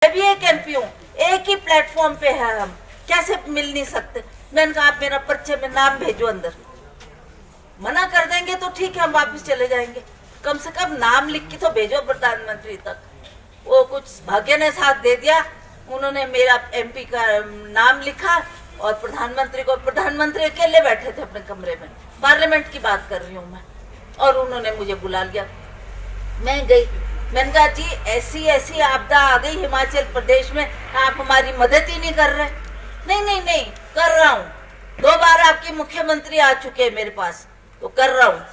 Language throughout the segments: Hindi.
मैं भी एक एमपी हूँ, एक ही प्लेटफॉर्म पे है, हम कैसे मिल नहीं सकते। मैंने कहा आप मेरा पर्चे में नाम भेजो अंदर, मना कर देंगे तो ठीक है हम वापस चले जाएंगे, कम से कम नाम लिख के तो भेजो प्रधानमंत्री तक। वो कुछ भाग्य ने साथ दे दिया, उन्होंने मेरा एमपी का नाम लिखा और प्रधानमंत्री अकेले बैठे थे अपने कमरे में, पार्लियामेंट की बात कर रही हूँ मैं, और उन्होंने मुझे बुला लिया। मैं गई, मैंने कहा जी ऐसी ऐसी आपदा आ गई हिमाचल प्रदेश में, आप हमारी मदद ही नहीं कर रहे। नहीं कर रहा हूँ, 2 बार आपके मुख्यमंत्री आ चुके हैं मेरे पास, तो कर रहा हूँ।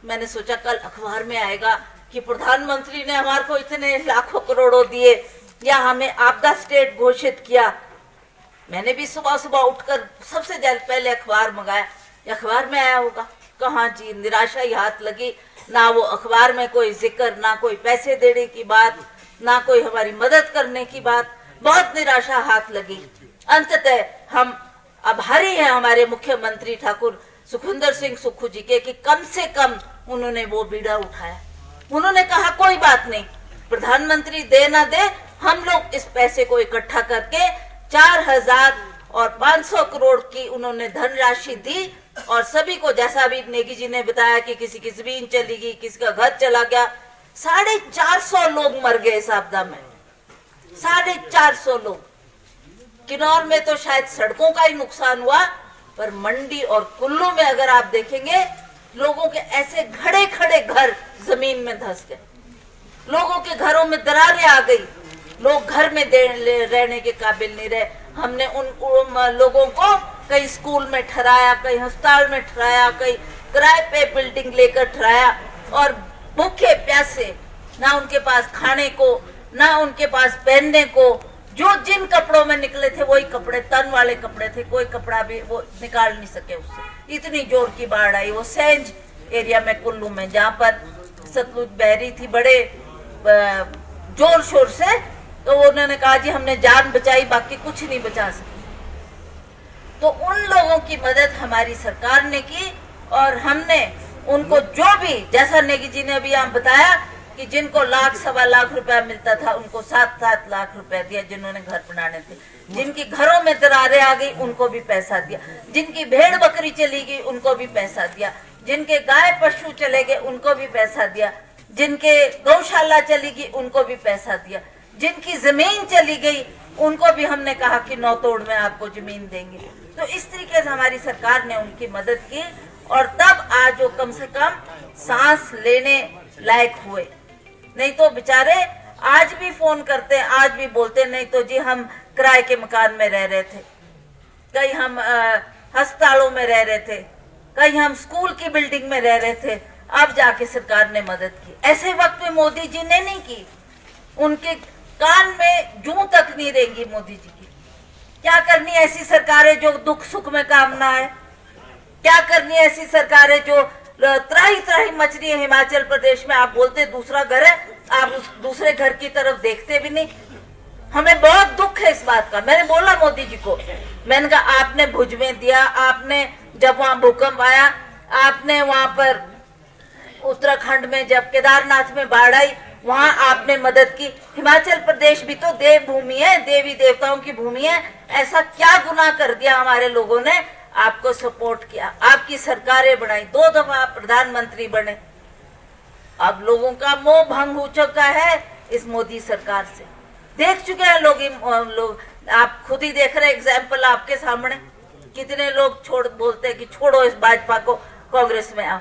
मैंने सोचा कल अखबार में आएगा कि प्रधानमंत्री ने हमारे को इतने लाखों करोड़ों दिए या हमें आपदा स्टेट घोषित किया। मैंने भी सुबह सुबह उठकर सबसे पहले अखबार मंगाया, अखबार में आया होगा। कहाँ जी, निराशा ही हाथ लगी, ना वो अखबार में कोई जिक्र, ना कोई पैसे देने की बात, ना कोई हमारी मदद करने की बात, बहुत निराशा हाथ लगी। अंततः हम आभारी हैं हमारे मुख्यमंत्री ठाकुर सुखविंदर सिंह सुक्खू जी के कि कम से कम उन्होंने वो बीड़ा उठाया। उन्होंने कहा कोई बात नहीं, प्रधानमंत्री दे ना दे, हम लोग इस पैसे को इकट्ठा करके 4,500 करोड़ की उन्होंने धनराशि दी और सभी को, जैसा अभी नेगी जी ने बताया कि किसी की जमीन चली गई, किसी का घर चला गया, 450 लोग मर गए इस आपदा में, 450 लोग। किन्नौर में तो शायद सड़कों का ही नुकसान हुआ, पर मंडी और कुल्लू में अगर आप देखेंगे लोगों के ऐसे खड़े खड़े घर जमीन में धंस गए, लोगों के घरों में दरारें आ गई, लोग घर में रहने के काबिल नहीं रहे। हमने उन लोगों को कई स्कूल में ठहराया, कई अस्पताल में ठहराया, कई किराए पे बिल्डिंग लेकर ठहराया, और भूखे प्यासे, ना उनके पास खाने को, ना उनके पास पहनने को, जो जिन कपड़ों में निकले थे वही कपड़े, तन वाले कपड़े थे, कोई कपड़ा भी वो निकाल नहीं सके उससे, इतनी जोर की बाढ़ आई। वो सेंज एरिया में कुल्लू में, जहाँ पर सतलुज बह रही थी बड़े जोर शोर से, तो उन्होंने कहा जी हमने जान बचाई, बाकी कुछ नहीं बचा सके। तो उन लोगों की मदद हमारी सरकार ने की, और हमने उनको जो भी, जैसा नेगी जी ने अभी यहाँ बताया कि जिनको 1 सवा लाख रुपया मिलता था उनको 7 लाख रुपया दिया, जिन्होंने घर बनाने थे, जिनकी घरों में दरारें आ गई उनको भी पैसा दिया, जिनकी भेड़ बकरी चली गई उनको भी पैसा दिया, जिनके गाय पशु चले गए उनको भी पैसा दिया, जिनके गौशाला चली गई उनको भी पैसा दिया, जिनकी जमीन चली गई उनको भी हमने कहा कि नौतोड़ में आपको जमीन देंगे। तो इस तरीके से हमारी सरकार ने उनकी मदद की, और तब आज वो कम से कम सांस लेने लायक हुए। नहीं तो बेचारे आज भी फोन करते हैं, आज भी बोलते नहीं तो जी हम किराए के मकान में रह रहे थे, कहीं हम अस्पतालों में रह रहे थे, कहीं हम स्कूल की बिल्डिंग में रह रहे थे, अब जाके सरकार ने मदद की। ऐसे वक्त में मोदी जी ने नहीं की, उनके कान में जूं तक नहीं रहेंगी मोदी जी की। क्या करनी ऐसी सरकारें जो दुख सुख में काम ना आए, क्या करनी ऐसी सरकारें जो त्राही त्राही मच रही है हिमाचल प्रदेश में। आप बोलते दूसरा घर है, आप उस दूसरे घर की तरफ देखते भी नहीं। हमें बहुत दुख है इस बात का। मैंने बोला मोदी जी को, मैंने कहा आपने भुज में दिया, आपने जब वहां भूकंप आया, आपने वहां पर उत्तराखंड में जब केदारनाथ में बाढ़ आई वहां आपने मदद की। हिमाचल प्रदेश भी तो देवभूमि है, देवी देवताओं की भूमि है। ऐसा क्या गुनाह कर दिया हमारे लोगों ने, आपको सपोर्ट किया, आपकी सरकारें बनाई, 2 दफा प्रधानमंत्री बने। अब लोगों का मोह भंग हो चुका है इस मोदी सरकार से। देख चुके हैं लोग, आप खुद ही देख रहे एग्जाम्पल आपके सामने, कितने लोग बोलते हैं कि छोड़ो इस भाजपा को, कांग्रेस में आओ।